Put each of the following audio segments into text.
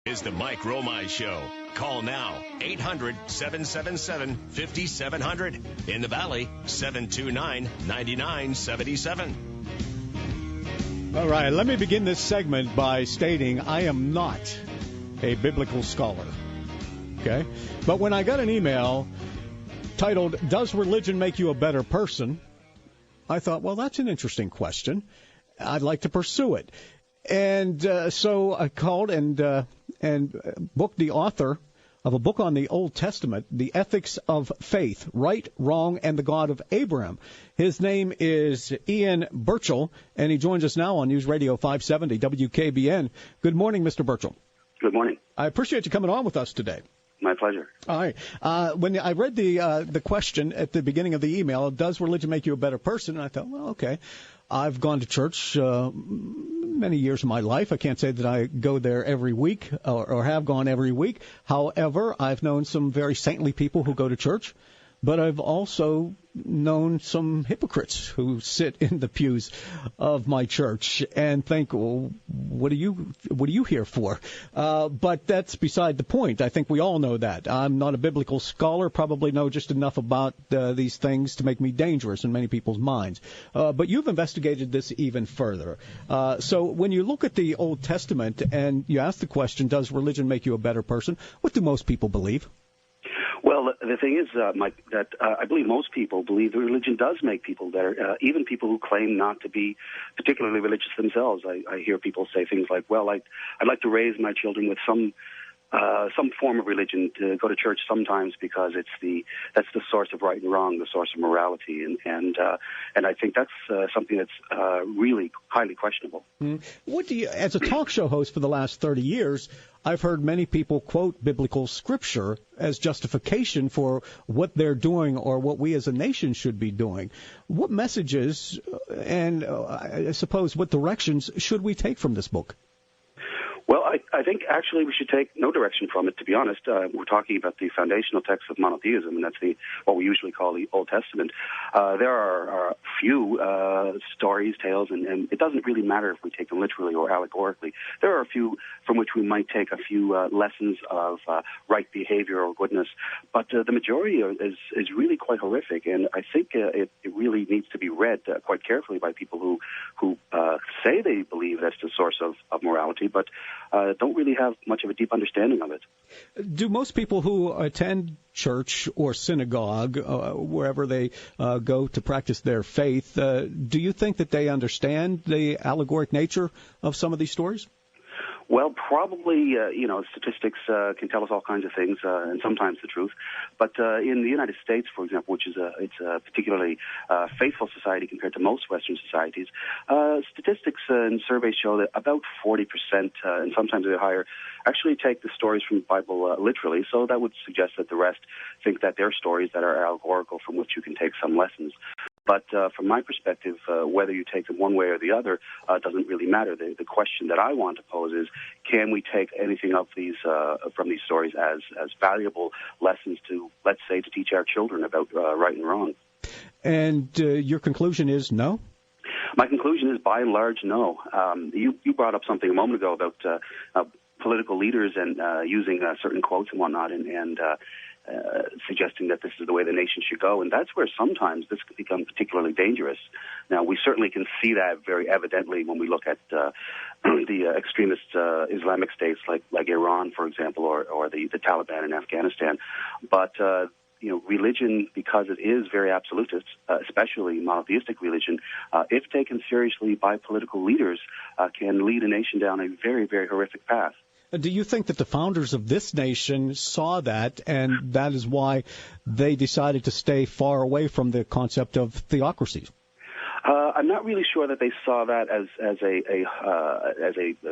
Is the Mike Romai Show. Call now, 800-777-5700. In the Valley, 729-9977. All right, let me begin this segment by stating I am not a biblical scholar, okay? But when I got an email titled, "Does religion make you a better person?" I thought, well, that's an interesting question. I'd like to pursue it. And so I called and booked the author of a book on the Old Testament, The Ethics of Faith, Right, Wrong, and the God of Abraham. His name is Ian Burchell, and he joins us now on News Radio 570 WKBN. Good morning, Mr. Burchell. Good morning. I appreciate you coming on with us today. My pleasure. All right. When I read the question at the beginning of the email, does religion make you a better person? And I thought, well, okay. I've gone to church many years of my life. I can't say that I go there every week or have gone every week. However, I've known some very saintly people who go to church, but I've also known some hypocrites who sit in the pews of my church and think, well, what are you here for? But that's beside the point. I think we all know that. I'm not a biblical scholar, probably know just enough about these things to make me dangerous in many people's minds. But you've investigated this even further. So when you look at the Old Testament and you ask the question, does religion make you a better person? What do most people believe? Well, the thing is, Mike, that I believe most people believe that religion does make people better, even people who claim not to be particularly religious themselves. I hear people say things like, well, I'd like to raise my children with some form of religion, to go to church sometimes because that's the source of right and wrong, the source of morality, and I think that's something that's really highly questionable. What do you, as a talk show host for the last 30 years, I've heard many people quote biblical scripture as justification for what they're doing or what we as a nation should be doing. What messages and I suppose what directions should we take from this book? Well, I think actually we should take no direction from it, to be honest. We're talking about the foundational text of monotheism, and that's what we usually call the Old Testament. There are a few stories, tales, and it doesn't really matter if we take them literally or allegorically. There are a few from which we might take a few lessons of right behavior or goodness, but the majority is really quite horrific, and I think it really needs to be read quite carefully by people who say they believe that's the source of morality, but don't really have much of a deep understanding of it. Do most people who attend church or synagogue, wherever they go to practice their faith, do you think that they understand the allegoric nature of some of these stories? Well, probably, statistics can tell us all kinds of things, and sometimes the truth. But in the United States, for example, which is it's a particularly faithful society compared to most Western societies, statistics and surveys show that about 40%, and sometimes a bit higher, actually take the stories from the Bible literally. So that would suggest that the rest think that they're stories that are allegorical from which you can take some lessons. But from my perspective, whether you take them one way or the other doesn't really matter. The question that I want to pose is, can we take anything of these from these stories as valuable lessons to, let's say, to teach our children about right and wrong? And your conclusion is no? My conclusion is, by and large, no. You brought up something a moment ago about political leaders and using certain quotes and whatnot, and suggesting that this is the way the nation should go, and that's where sometimes this can become particularly dangerous. Now, we certainly can see that very evidently when we look at the extremist Islamic states like Iran, for example, or the Taliban in Afghanistan. But religion, because it is very absolutist, especially monotheistic religion, if taken seriously by political leaders, can lead a nation down a very, very horrific path. Do you think that the founders of this nation saw that, and that is why they decided to stay far away from the concept of theocracies? I'm not really sure that they saw that as a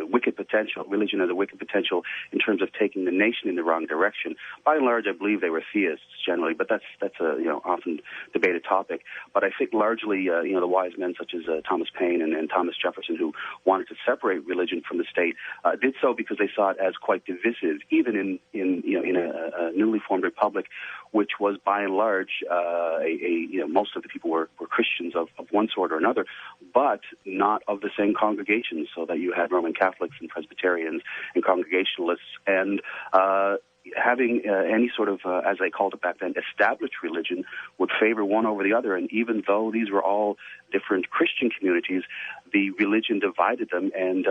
wicked potential, religion as a wicked potential in terms of taking the nation in the wrong direction. By and large, I believe they were theists generally, but that's a often debated topic. But I think largely the wise men such as Thomas Paine and Thomas Jefferson, who wanted to separate religion from the state, did so because they saw it as quite divisive, even in a newly formed republic, which was by and large most of the people were Christians of one sort or another. another, but not of the same congregations, so that you had Roman Catholics and Presbyterians and Congregationalists, and having any sort of, as they called it back then, established religion would favor one over the other. And even though these were all different Christian communities, the religion divided them and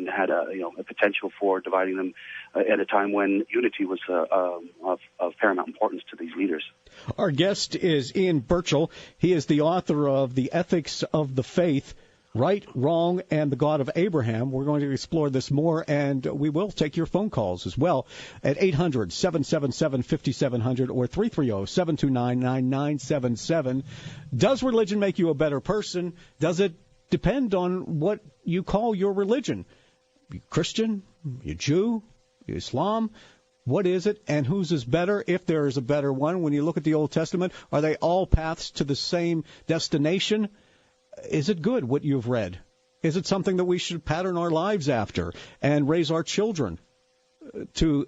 had a potential for dividing them at a time when unity was of paramount importance to these leaders. Our guest is Ian Burchell. He is the author of The Ethics of the Faith, Right, Wrong, and the God of Abraham. We're going to explore this more, and we will take your phone calls as well at 800-777-5700 or 330-729-9977. Does religion make you a better person? Does it depend on what you call your religion? You Christian? You Jew? You Islam? What is it, and whose is better, if there is a better one? When you look at the Old Testament, are they all paths to the same destination? Is it good, what you've read? Is it something that we should pattern our lives after and raise our children to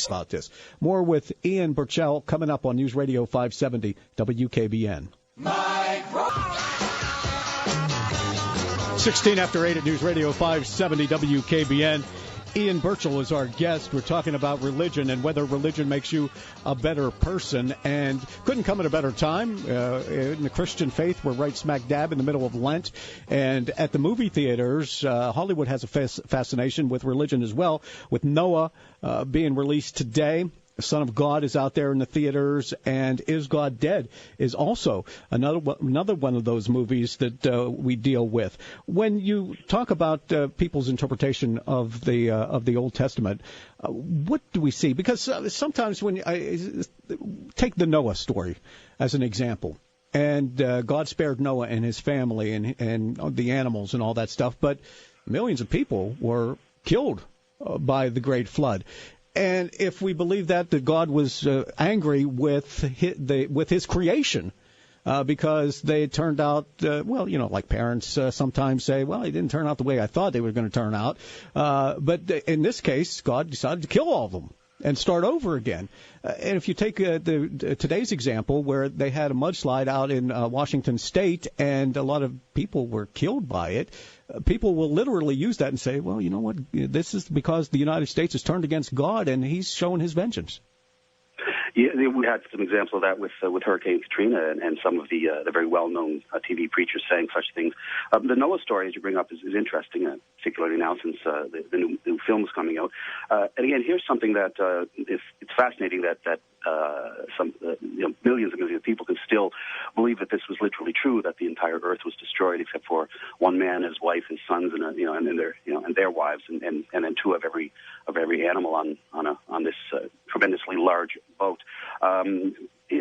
about this? More with Ian Burchell coming up on News Radio 570 WKBN. 16 after 8 at News Radio 570 WKBN. Ian Burchell is our guest. We're talking about religion and whether religion makes you a better person. And couldn't come at a better time. In the Christian faith, we're right smack dab in the middle of Lent. And at the movie theaters, Hollywood has a fascination with religion as well, with Noah being released today. The Son of God is out there in the theaters, and Is God Dead is also another one of those movies that we deal with. When you talk about people's interpretation of the Old Testament, what do we see? Because sometimes when I take the Noah story as an example, and God spared Noah and his family and the animals and all that stuff, but millions of people were killed by the great flood. And if we believe that God was angry with his creation because they turned out, like parents sometimes say, well, it didn't turn out the way I thought they were going to turn out. But in this case, God decided to kill all of them and start over again. And if you take today's example, where they had a mudslide out in Washington State and a lot of people were killed by it, people will literally use that and say, well, you know what, this is because the United States has turned against God and he's showing his vengeance. Yeah, we had some examples of that with Hurricane Katrina and some of the very well-known TV preachers saying such things. The Noah story, as you bring up, is interesting, particularly now since the new film is coming out. And again, here's something that it's fascinating that millions and millions of people can still believe that this was literally true, that the entire earth was destroyed except for one man, his wife, his sons, and their wives, and then two of every animal on this tremendously large boat.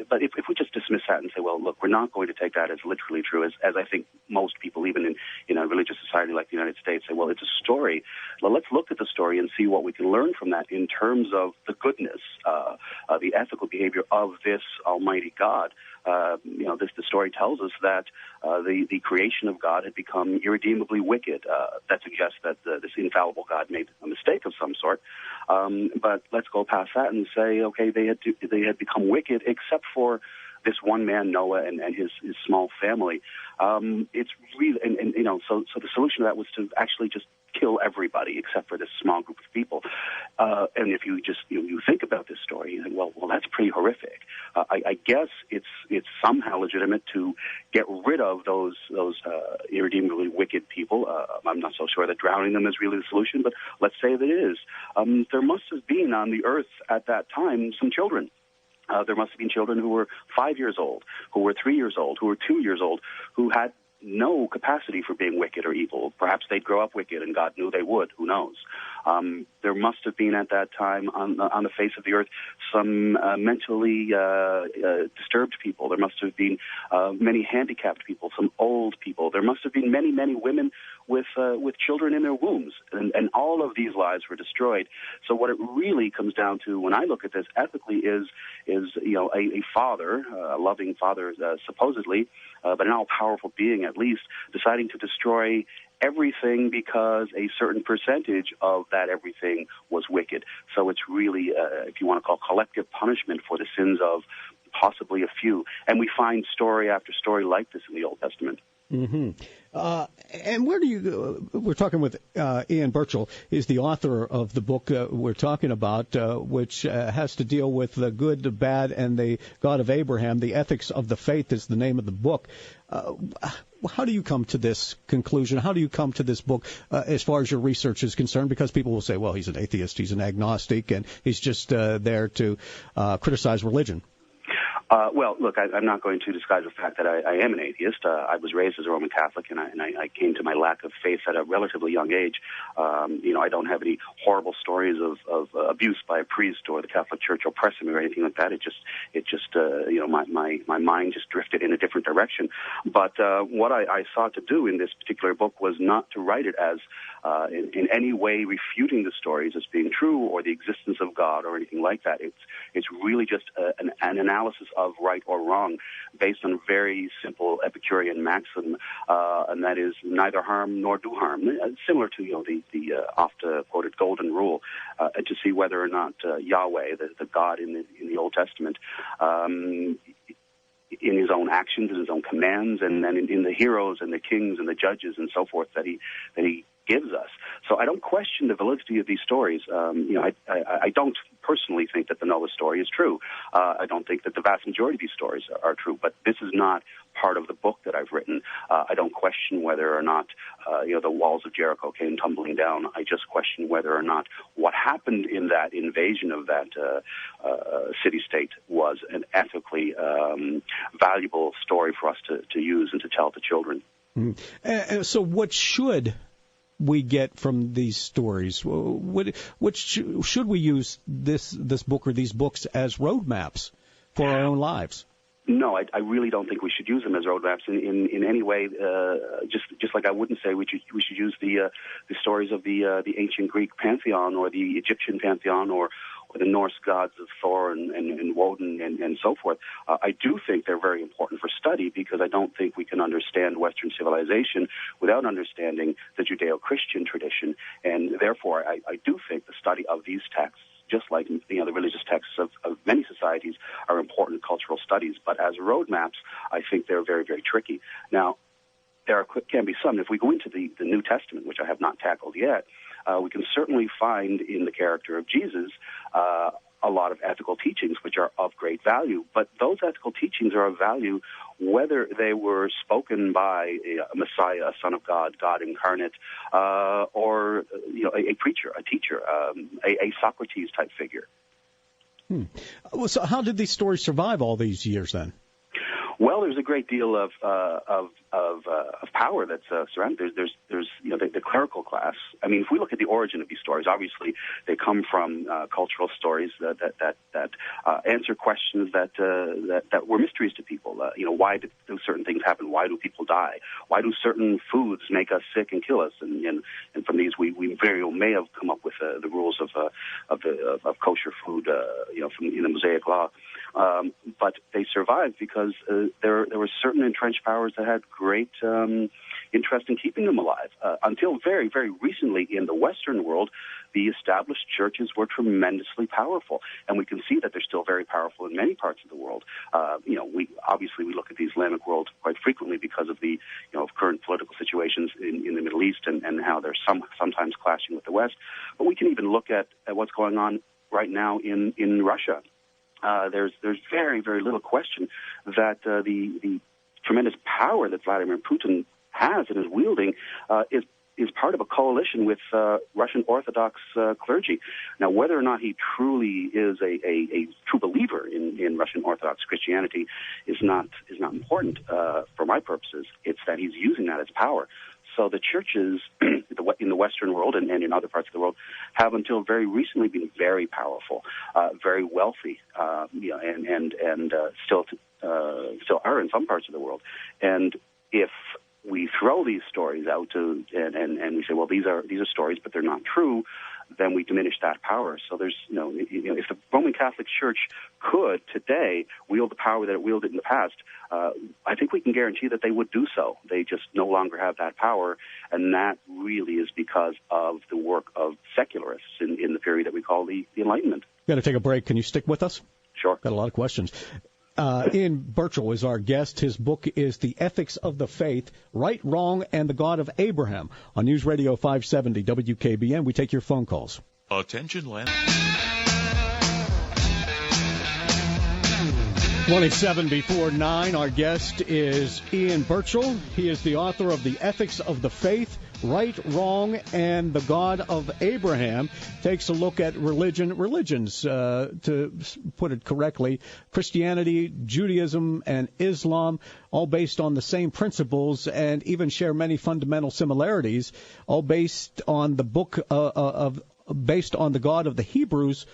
But if we just dismiss that and say, well, look, we're not going to take that as literally true, as I think most people, even in a religious society like the United States, say, well, it's a story. Well, let's look at the story and see what we can learn from that in terms of the goodness, the ethical behavior of this Almighty God. The story tells us that the creation of God had become irredeemably wicked. That suggests that this infallible God made a mistake of some sort. But let's go past that and say, okay, they had become wicked, except for this one man, Noah, and his small family. It's really, so the solution to that was to actually just kill everybody except for this small group of people. And if you just you think about this story, you think, well, that's pretty horrific. I guess it's somehow legitimate to get rid of those irredeemably wicked people. I'm not so sure that drowning them is really the solution, but let's say that it is. There must have been on the earth at that time some children. There must have been children who were 5 years old, who were 3 years old, who were 2 years old, who had no capacity for being wicked or evil. Perhaps they'd grow up wicked, and God knew they would. Who knows? There must have been at that time on the face of the earth some mentally disturbed people. There must have been many handicapped people, some old people. There must have been many, many women with children in their wombs, and all of these lives were destroyed. So what it really comes down to, when I look at this ethically, is a father, a loving father, supposedly, but an all-powerful being at least, deciding to destroy everything because a certain percentage of that everything was wicked. So it's really, if you want to call, collective punishment for the sins of possibly a few. And we find story after story like this in the Old Testament. Mm-hmm. And where do you? We're talking with Ian Burchell. He's the author of the book we're talking about, which has to deal with the good, the bad, and the God of Abraham. The Ethics of the Faith is the name of the book. How do you come to this conclusion? How do you come to this book as far as your research is concerned? Because people will say, well, he's an atheist, he's an agnostic, and he's just there to criticize religion. Well, look, I'm not going to disguise the fact that I am an atheist. I was raised as a Roman Catholic, and I came to my lack of faith at a relatively young age. I don't have any horrible stories of abuse by a priest or the Catholic Church oppressing me or anything like that. It just my mind just drifted in a different direction. But what I sought to do in this particular book was not to write it as in any way refuting the stories as being true or the existence of God or anything like that. It's really just an analysis of right or wrong based on a very simple Epicurean maxim, and that is neither harm nor do harm. Similar to the oft-quoted golden rule, to see whether or not Yahweh, the God in the Old Testament, in his own actions and his own commands, and then in the heroes and the kings and the judges and so forth that he gives us. So I don't question the validity of these stories. I don't personally think that the Noah story is true. I don't think that the vast majority of these stories are true, but this is not part of the book that I've written. I don't question whether or not the walls of Jericho came tumbling down. I just question whether or not what happened in that invasion of that city-state was an ethically valuable story for us to use and to tell to children. So what should we get from these stories? Should we use this book or these books as roadmaps for our own lives? No, I really don't think we should use them as roadmaps in any way. Just like I wouldn't say we should use the stories of the ancient Greek pantheon or the Egyptian pantheon or the Norse gods of Thor and Woden and so forth. I do think they're very important for study because I don't think we can understand Western civilization without understanding the Judeo-Christian tradition, and therefore I do think the study of these texts, just like the religious texts of many societies, are important cultural studies. But as roadmaps, I think they're very, very tricky. Now, there can be some. If we go into the New Testament, which I have not tackled yet, we can certainly find in the character of Jesus a lot of ethical teachings which are of great value. But those ethical teachings are of value whether they were spoken by a Messiah, a Son of God, God incarnate, or a preacher, a teacher, a Socrates-type figure. Well, so how did these stories survive all these years then? Well, there's a great deal of power that's surrounded. There's the clerical class. I mean, if we look at the origin of these stories, obviously they come from cultural stories that answer questions that were mysteries to people. Why do certain things happen? Why do people die? Why do certain foods make us sick and kill us? And from these, we very well may have come up with the rules of kosher food, from in the Mosaic Law. But they survived because there were certain entrenched powers that had great interest in keeping them alive. Until very, very recently in the Western world, the established churches were tremendously powerful, and we can see that they're still very powerful in many parts of the world. We look at the Islamic world quite frequently because of the current political situations in the Middle East and how they're sometimes clashing with the West. But we can even look at what's going on right now in Russia. There's very, very little question that the tremendous power that Vladimir Putin has and is wielding is part of a coalition with Russian Orthodox clergy. Now, whether or not he truly is a true believer in Russian Orthodox Christianity is not important for my purposes. It's that he's using that as power. So the churches in the Western world and in other parts of the world have until very recently been very powerful, very wealthy, and still are in some parts of the world. And if we throw these stories out and we say, well, these are stories, but they're not true, then we diminish that power. So there's, if the Roman Catholic Church could today wield the power that it wielded in the past, I think we can guarantee that they would do so. They just no longer have that power, and that really is because of the work of secularists in the period that we call the Enlightenment. We've got to take a break. Can you stick with us? Sure. Got a lot of questions. Ian Burchell is our guest. His book is The Ethics of the Faith, Right, Wrong, and the God of Abraham on News Radio 570 WKBN. We take your phone calls. Attention, land. 27 before 9. Our guest is Ian Burchell. He is the author of The Ethics of the Faith, Right, Wrong, and the God of Abraham. Takes a look at religions, to put it correctly, Christianity, Judaism, and Islam, all based on the same principles and even share many fundamental similarities, all based on the book based on the God of the Hebrews,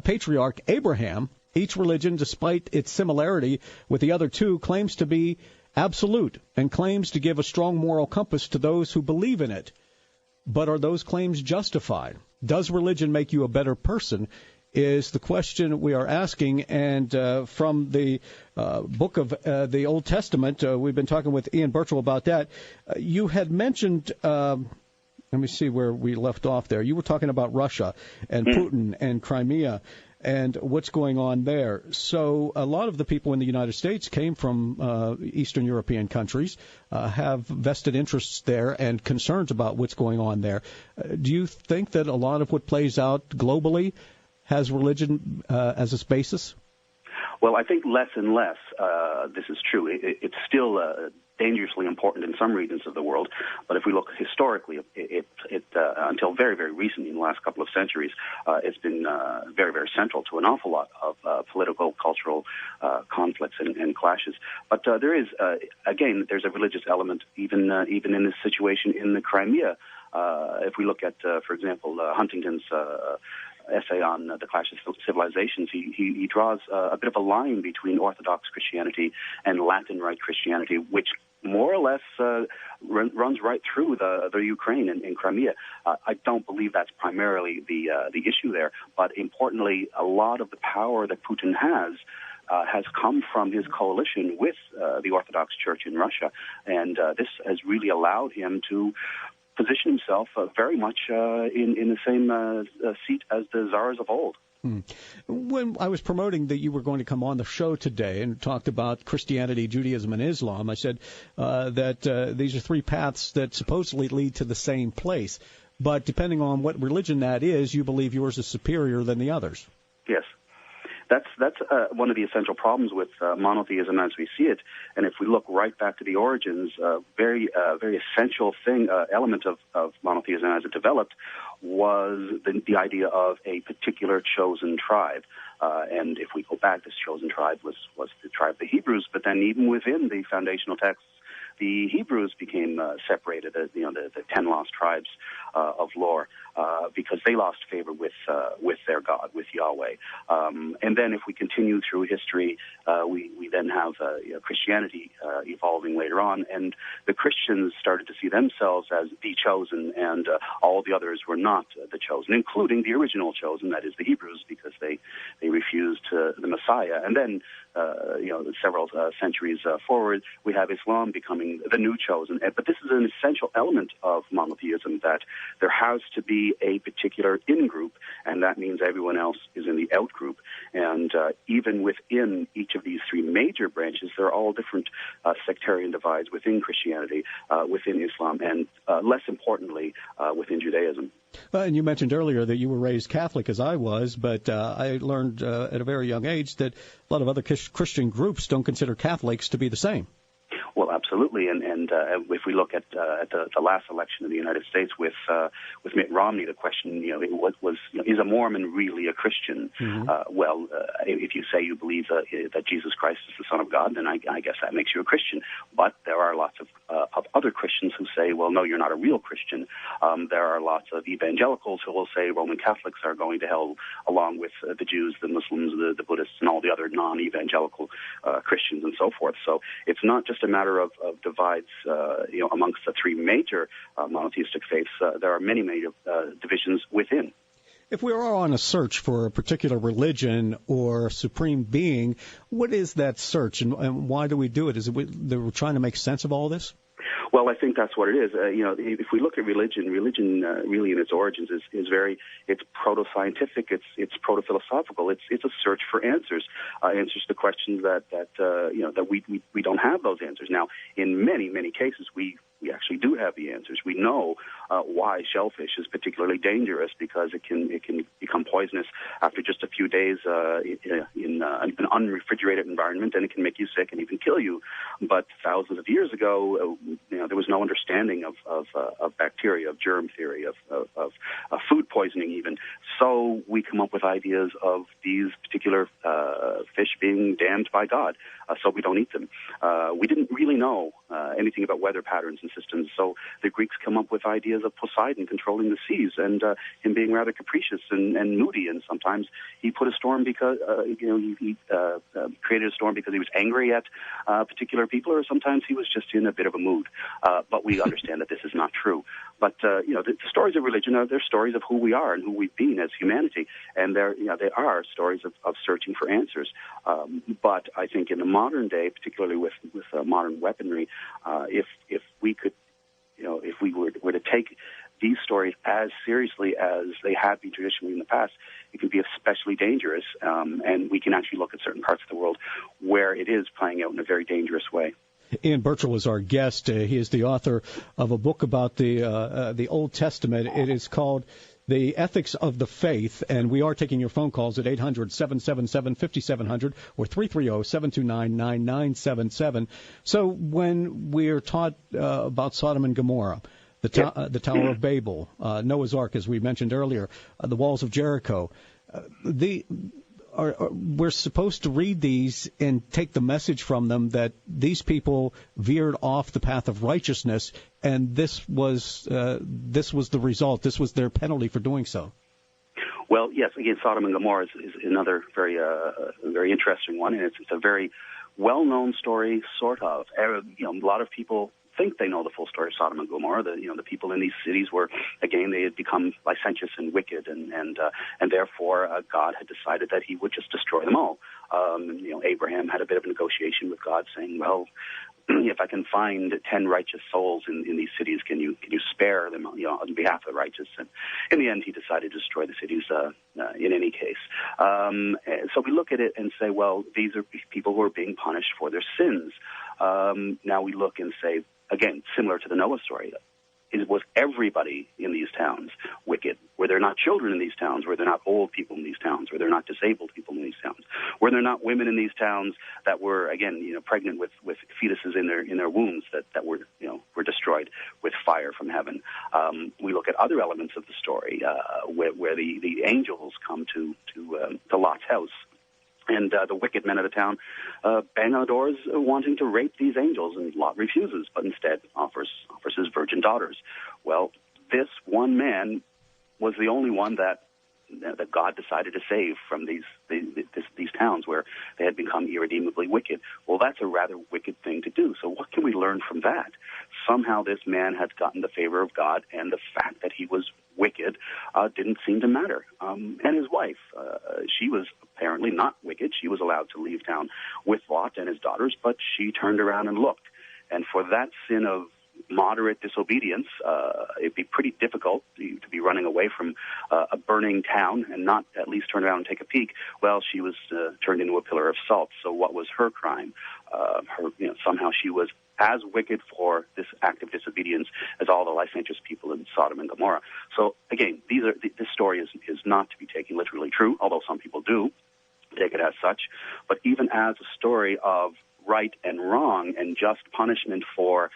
patriarch Abraham. Each religion, despite its similarity with the other two, claims to be absolute and claims to give a strong moral compass to those who believe in it. But are those claims justified? Does religion make you a better person is the question we are asking. And from the book of the Old Testament, we've been talking with Ian Burchell about that. You had mentioned, let me see where we left off there. You were talking about Russia and Putin and Crimea and what's going on there. So a lot of the people in the United States came from Eastern European countries, have vested interests there and concerns about what's going on there. Do you think that a lot of what plays out globally has religion as its basis? Well, I think less and less this is true. It's still dangerously important in some regions of the world, but if we look historically, it until very, very recently, in the last couple of centuries, it's been very, very central to an awful lot of political, cultural conflicts and clashes. But there is, again, there's a religious element even in this situation in the Crimea. If we look at, for example, Huntington's essay on the clash of civilizations, he draws a bit of a line between Orthodox Christianity and Latin Rite Christianity, which more or less runs right through the Ukraine and Crimea. I don't believe that's primarily the issue there, but importantly, a lot of the power that Putin has come from his coalition with the Orthodox Church in Russia, and this has really allowed him to position himself very much in the same seat as the czars of old. When I was promoting that you were going to come on the show today and talked about Christianity, Judaism, and Islam, I said that these are three paths that supposedly lead to the same place. But depending on what religion that is, you believe yours is superior than the others. Yes. That's one of the essential problems with monotheism as we see it. And if we look right back to the origins, very essential element of monotheism as it developed was the idea of a particular chosen tribe. And if we go back, this chosen tribe was the tribe of the Hebrews. But then even within the foundational texts, the Hebrews became separated, the 10 lost tribes of lore, because they lost favor with their God, with Yahweh. And then if we continue through history, we then have Christianity evolving later on, and the Christians started to see themselves as the chosen, and all the others were not the chosen, including the original chosen, that is the Hebrews, because they refused the Messiah. And then several centuries forward, we have Islam becoming the new chosen. But this is an essential element of monotheism, that there has to be a particular in-group, and that means everyone else is in the out-group. And even within each of these three major branches, there are all different sectarian divides within Christianity, within Islam, and less importantly, within Judaism. And you mentioned earlier that you were raised Catholic, as I was, but I learned at a very young age that a lot of other Christian groups don't consider Catholics to be the same. Well, absolutely, and if we look at the last election in the United States with Mitt Romney, the question, is a Mormon really a Christian? Mm-hmm. If you say you believe that Jesus Christ is the Son of God, then I guess that makes you a Christian. But there are lots of other Christians who say, well, no, you're not a real Christian. There are lots of evangelicals who will say Roman Catholics are going to hell, along with the Jews, the Muslims, the Buddhists, and all the other non-evangelical Christians and so forth. So it's not just a matter of divides, amongst the three major monotheistic faiths. There are many divisions within. If we are on a search for a particular religion or supreme being, what is that search, and why do we do it? Is it that we're trying to make sense of all this? Well, I think that's what it is. If we look at religion really in its origins is it's proto-scientific, it's proto-philosophical. It's a search for answers to questions that we don't have those answers. Now, in many cases, we actually do have the answers. We know why shellfish is particularly dangerous, because it can become poisonous after just a few days in an unrefrigerated environment, and it can make you sick and even kill you. But thousands of years ago, there was no understanding of bacteria, of germ theory, of food poisoning even. So we come up with ideas of these particular fish being damned by God, so we don't eat them. We didn't really know anything about weather patterns and systems, so the Greeks come up with ideas of Poseidon controlling the seas, and him being rather capricious and moody, and sometimes he put a storm because he created a storm because he was angry at particular people, or sometimes he was just in a bit of a mood. But we understand that this is not true. But the stories of religion they're stories of who we are and who we've been as humanity, and they are stories of searching for answers. But I think in the modern day, particularly with modern weaponry, if we could, if we were to take these stories as seriously as they have been traditionally in the past, it can be especially dangerous, and we can actually look at certain parts of the world where it is playing out in a very dangerous way. Ian Burchell is our guest. He is the author of a book about the Old Testament. It is called The Ethics of the Faith, and we are taking your phone calls at 800-777-5700 or 330-729-9977. So when we're taught about Sodom and Gomorrah, the Tower of Babel, Noah's Ark, as we mentioned earlier, the walls of Jericho, we're supposed to read these and take the message from them that these people veered off the path of righteousness, and this was the result. This was their penalty for doing so. Well, yes. Again, Sodom and Gomorrah is another very interesting one, and it's a very well-known story, sort of. A lot of people think they know the full story of Sodom and Gomorrah. The people in these cities were, again, they had become licentious and wicked, and therefore God had decided that He would just destroy them all. Abraham had a bit of a negotiation with God, saying, "Well, if I can find 10 righteous souls in these cities, can you spare them, on behalf of the righteous?" And in the end, He decided to destroy the cities in any case. So we look at it and say, well, these are people who are being punished for their sins. Now we look and say, again, similar to the Noah story, was everybody in these towns wicked? Were there not children in these towns? Were there not old people in these towns? Were there not disabled people in these towns? Were there not women in these towns that were, again, pregnant with fetuses in their wombs that were destroyed with fire from heaven? We look at other elements of the story where the angels come to Lot's house. And the wicked men of the town bang on the doors wanting to rape these angels, and Lot refuses, but instead offers his virgin daughters. Well, this one man was the only one that God decided to save from these towns where they had become irredeemably wicked. Well, that's a rather wicked thing to do. So what can we learn from that? Somehow this man had gotten the favor of God, and the fact that he was wicked didn't seem to matter. And his wife, she was apparently not wicked. She was allowed to leave town with Lot and his daughters, but she turned around and looked. And for that sin of moderate disobedience, it'd be pretty difficult to be running away from a burning town and not at least turn around and take a peek. Well, she was turned into a pillar of salt. So what was her crime? Somehow she was as wicked for this act of disobedience as all the licentious people in Sodom and Gomorrah. So again, this story is not to be taken literally true, although some people do take it as such. But even as a story of right and wrong and just punishment for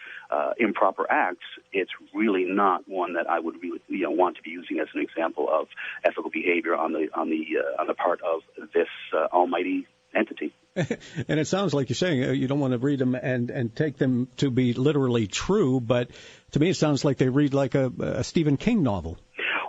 improper acts, it's really not one that I would really want to be using as an example of ethical behavior on the part of this almighty entity. And it sounds like you're saying you don't want to read them and take them to be literally true, but to me it sounds like they read like a Stephen King novel.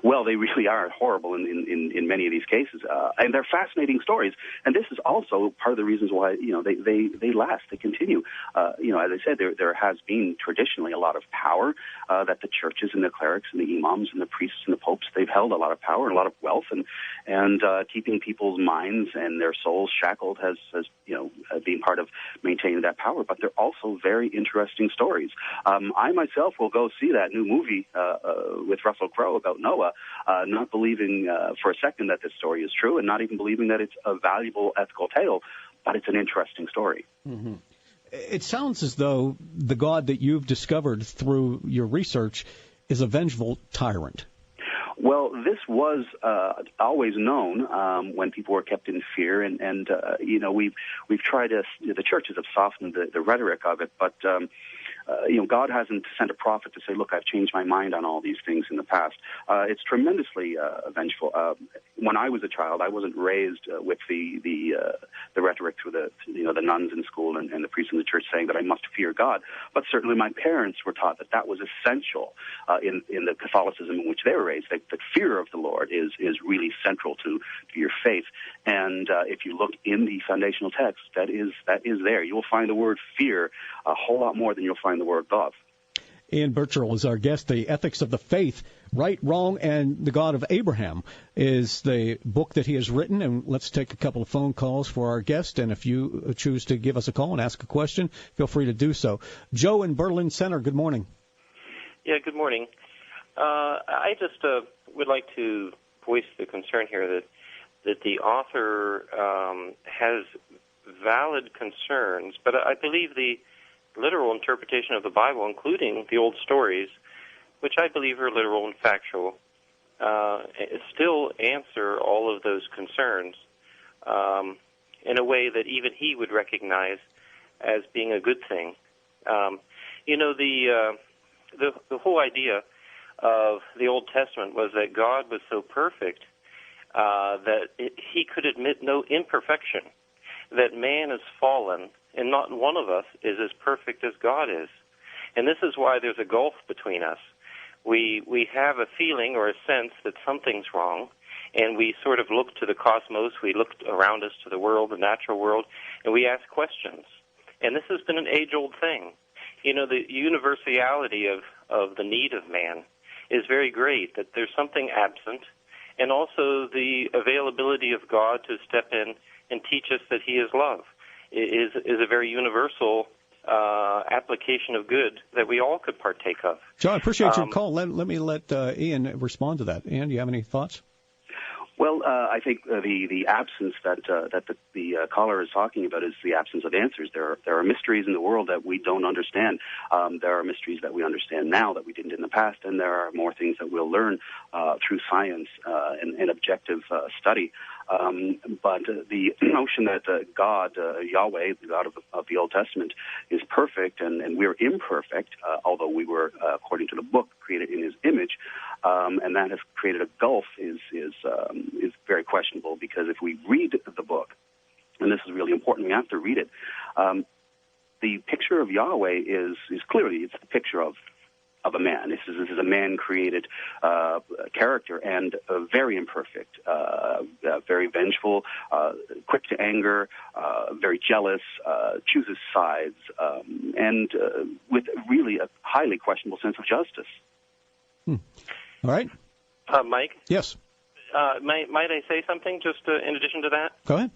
Well, they really are horrible in many of these cases, and they're fascinating stories. And this is also part of the reasons why they last, they continue. As I said, there has been traditionally a lot of power that the churches and the clerics and the imams and the priests and the popes, they've held a lot of power and a lot of wealth, and keeping people's minds and their souls shackled has been part of maintaining that power. But they're also very interesting stories. I myself will go see that new movie with Russell Crowe about Noah, not believing for a second that this story is true, and not even believing that it's a valuable ethical tale, but it's an interesting story. Mm-hmm. It sounds as though the God that you've discovered through your research is a vengeful tyrant. Well, this was always known when people were kept in fear, and we've tried to. The churches have softened the rhetoric of it, but God hasn't sent a prophet to say, "Look, I've changed my mind on all these things in the past." It's tremendously vengeful. When I was a child, I wasn't raised with the rhetoric through the nuns in school and the priests in the church saying that I must fear God. But certainly, my parents were taught that was essential in the Catholicism in which they were raised. That fear of the Lord is really central to your faith. And if you look in the foundational text, that is there. You will find the word fear a whole lot more than you'll find the word love. Ian Burchell is our guest. The Ethics of the Faith, Right, Wrong, and the God of Abraham is the book that he has written. And let's take a couple of phone calls for our guest. And if you choose to give us a call and ask a question, feel free to do so. Joe in Berlin Center, good morning. Yeah, good morning. I just would like to voice the concern here that the author has valid concerns, but I believe the literal interpretation of the Bible, including the old stories, which I believe are literal and factual, still answer all of those concerns in a way that even he would recognize as being a good thing. The whole idea of the Old Testament was that God was so perfect that he could admit no imperfection, that man is fallen, and not one of us is as perfect as God is. And this is why there's a gulf between us. We have a feeling or a sense that something's wrong, and we sort of look to the cosmos, we look around us to the world, the natural world, and we ask questions. And this has been an age-old thing. The universality of the need of man is very great, that there's something absent, and also the availability of God to step in and teach us that he is love is a very universal application of good that we all could partake of. John, I appreciate your call. Let me let Ian respond to that. Ian, do you have any thoughts? Well, I think the absence that the caller is talking about is the absence of answers. There are mysteries in the world that we don't understand. There are mysteries that we understand now that we didn't in the past, and there are more things that we'll learn through science and objective study. But the notion that God, Yahweh, the God of the Old Testament, is perfect and we're imperfect, although we were, according to the book, created in his image, and that has created a gulf is very questionable, because if we read the book, and this is really important, we have to read it, the picture of Yahweh is clearly, it's the picture of a man. This is a man-created character, and very imperfect, very vengeful, quick to anger, very jealous, chooses sides, and with really a highly questionable sense of justice. All right. Mike? Yes. Might I say something just in addition to that? Go ahead.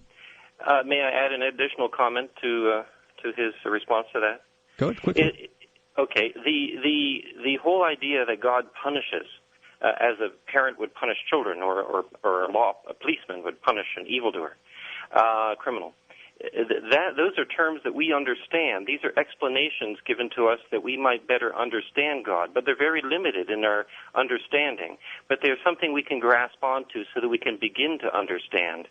May I add an additional comment to his response to that? Go ahead, quickly. Okay, the whole idea that God punishes, as a parent would punish children, or a policeman would punish an evildoer, criminal. Those are terms that we understand. These are explanations given to us that we might better understand God, but they're very limited in our understanding. But they're something we can grasp onto so that we can begin to understand.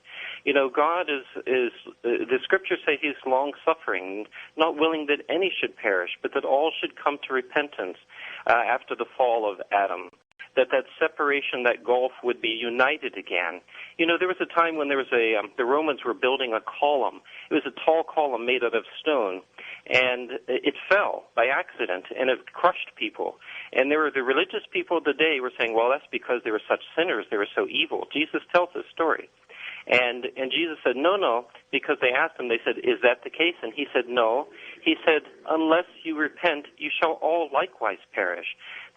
God is the scriptures say he's long-suffering, not willing that any should perish, but that all should come to repentance after the fall of Adam. That separation, that gulf, would be united again. There was a time when there was the Romans were building a column. It was a tall column made out of stone, and it fell by accident, and it crushed people. And there were the religious people of the day were saying, well, that's because they were such sinners, they were so evil. Jesus tells this story. And Jesus said, no, because they asked him, they said, is that the case? And he said, no. He said, unless you repent, you shall all likewise perish.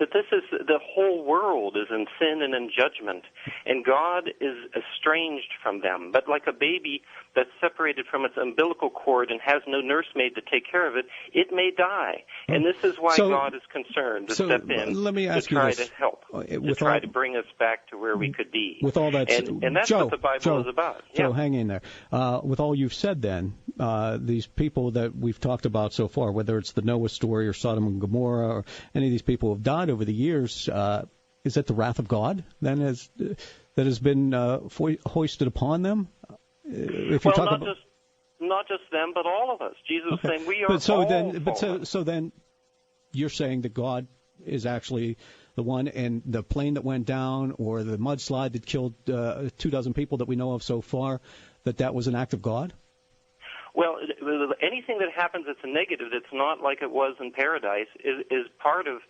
That this is, the whole world is in sin and in judgment, and God is estranged from them. But like a baby that's separated from its umbilical cord and has no nursemaid to take care of it, it may die. And this is why God is concerned to step in to try to help, to try to bring us back to where we could be. With all that, and that's what the Bible is about. Joe, hang in there. With all you've said then, these people that we've talked about so far, whether it's the Noah story or Sodom and Gomorrah or any of these people who have died over the years, is that the wrath of God then that has been hoisted upon them? If well, not just them, but all of us. Jesus is saying we are all so then you're saying that God is actually the one, and the plane that went down or the mudslide that killed 24 people that we know of so far, that was an act of God? Well, anything that happens that's a negative, that's not like it was in paradise, is part of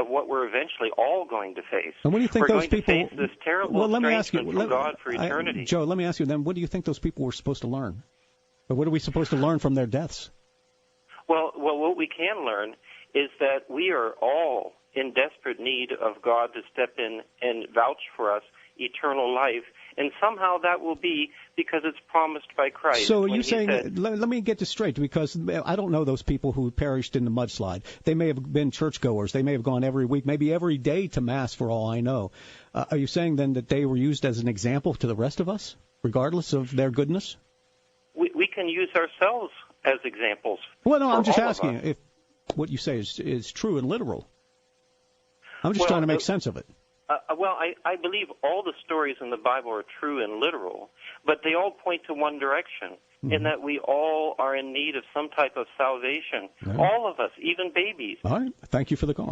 what we're eventually all going to face. And what do you think we're those people? To face this terrible estrangement from God for eternity. Joe, let me ask you then. What do you think those people were supposed to learn? Or what are we supposed to learn from their deaths? Well, what we can learn is that we are all in desperate need of God to step in and vouch for us eternal life, and somehow that will be because it's promised by Christ. So you're saying, let me get this straight, because I don't know those people who perished in the mudslide. They may have been churchgoers. They may have gone every week, maybe every day to Mass for all I know. Are you saying then that they were used as an example to the rest of us, regardless of their goodness? We can use ourselves as examples. Well, no, I'm just asking if what you say is true and literal. I'm just trying to make sense of it. Well, I believe all the stories in the Bible are true and literal, but they all point to one direction, in that we all are in need of some type of salvation. Right. All of us, even babies. All right. Thank you for the call.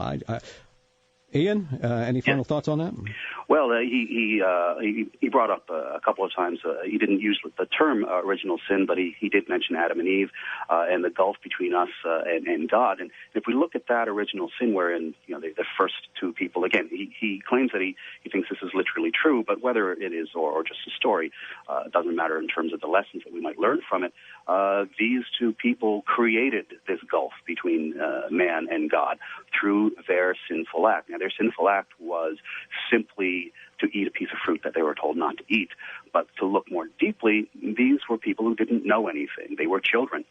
Ian, any final thoughts on that? Well, he brought up a couple of times. He didn't use the term original sin, but he did mention Adam and Eve and the gulf between us and God. And if we look at that original sin, wherein the first two people, again, he claims that he thinks this is literally true, but whether it is or just a story, it doesn't matter in terms of the lessons that we might learn from it. These two people created this gulf between man and God through their sinful act. Now, their sinful act was simply to eat a piece of fruit that they were told not to eat. But to look more deeply, these were people who didn't know anything. They were children.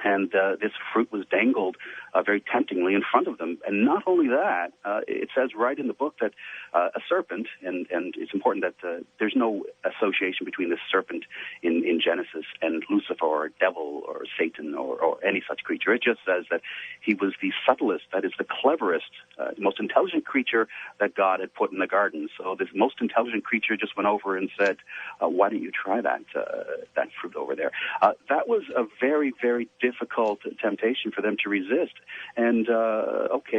And this fruit was dangled very temptingly in front of them. And not only that, it says right in the book that a serpent, and it's important that there's no association between this serpent in Genesis and Lucifer or devil or Satan or any such creature. It just says that he was the subtlest, that is the cleverest, most intelligent creature that God had put in the garden. So this most intelligent creature just went over and said, why don't you try that fruit over there? That was a very, very difficult temptation for them to resist. And,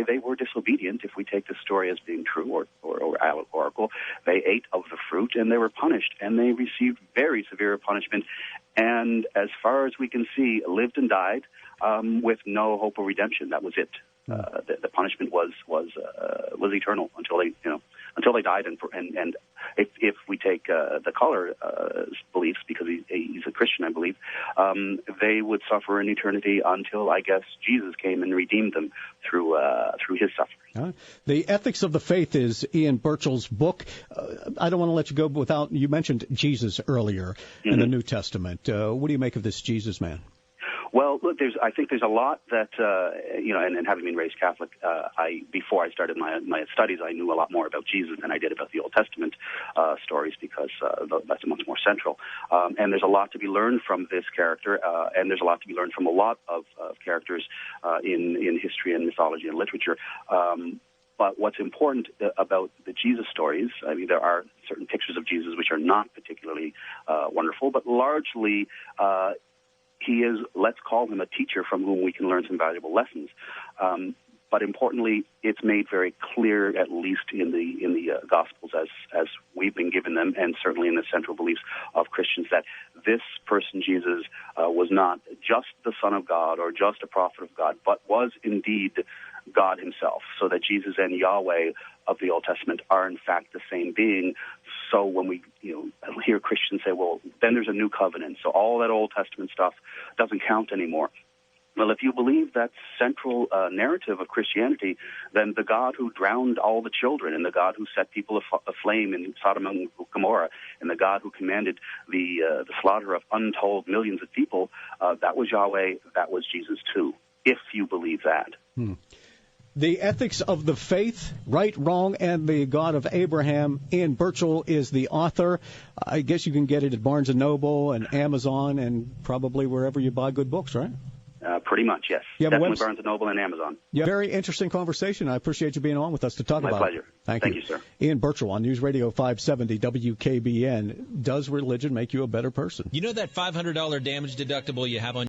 they were disobedient, if we take the story as being true or allegorical. They ate of the fruit, and they were punished, and they received very severe punishment. And as far as we can see, lived and died with no hope of redemption. That was it. The punishment was eternal until they died. And if we take the Collar beliefs, because he's a Christian, I believe, they would suffer in eternity until, I guess, Jesus came and redeemed them through his suffering. The Ethics of the Faith is Ian Burchell's book. I don't want to let you go without, you mentioned Jesus earlier in the New Testament. What do you make of this Jesus man? Well, look, I think there's a lot that, and having been raised Catholic, before I started my studies, I knew a lot more about Jesus than I did about the Old Testament stories, because that's much more central. And there's a lot to be learned from this character, and there's a lot to be learned from a lot of characters in history and mythology and literature. But what's important about the Jesus stories, I mean, there are certain pictures of Jesus which are not particularly wonderful, but largely he is, let's call him a teacher from whom we can learn some valuable lessons. But importantly, it's made very clear, at least in the Gospels as we've been given them, and certainly in the central beliefs of Christians, that this person, Jesus, was not just the Son of God or just a prophet of God, but was indeed God himself, so that Jesus and Yahweh of the Old Testament are in fact the same being. So when we hear Christians say, well, then there's a new covenant, so all that Old Testament stuff doesn't count anymore. Well, if you believe that central narrative of Christianity, then the God who drowned all the children, and the God who set people aflame in Sodom and Gomorrah, and the God who commanded the slaughter of untold millions of people, that was Yahweh, that was Jesus too, if you believe that. The Ethics of the Faith, Right, Wrong, and the God of Abraham. Ian Burchell is the author. I guess you can get it at Barnes & Noble and Amazon and probably wherever you buy good books, right? Pretty much, yes. Definitely Barnes & Noble and Amazon. Yeah, very interesting conversation. I appreciate you being on with us to talk about it. My pleasure. Thank you, sir. Ian Burchell on News Radio 570 WKBN. Does religion make you a better person? You know that $500 damage deductible you have on